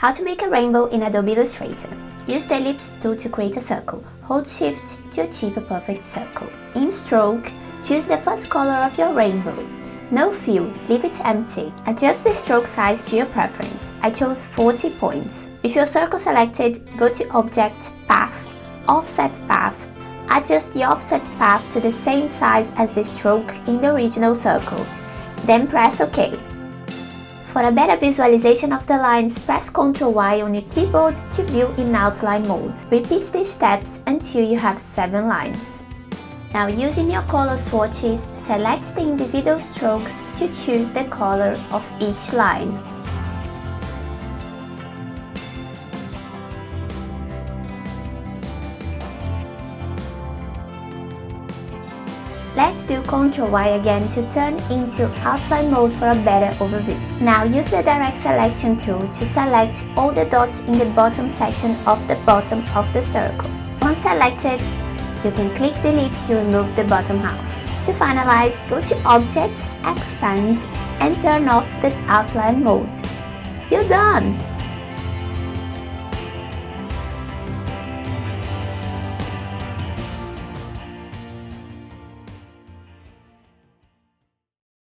How to make a rainbow in Adobe Illustrator. Use the ellipse tool to create a circle. Hold Shift to achieve a perfect circle. In Stroke, choose the first color of your rainbow. No fill, leave it empty. Adjust the stroke size to your preference. I chose 40 points. With your circle selected, go to Object, Path, Offset Path. Adjust the offset path to the same size as the stroke in the original circle. Then press OK. For a better visualization of the lines, press Ctrl Y on your keyboard to view in outline mode. Repeat these steps until you have 7 lines. Now, using your color swatches, select the individual strokes to choose the color of each line. Let's do Ctrl Y again to turn into outline mode for a better overview. Now use the direct selection tool to select all the dots in the bottom section of the bottom of the circle. Once selected, you can click Delete to remove the bottom half. To finalize, go to Object, Expand, and turn off the outline mode. You're done!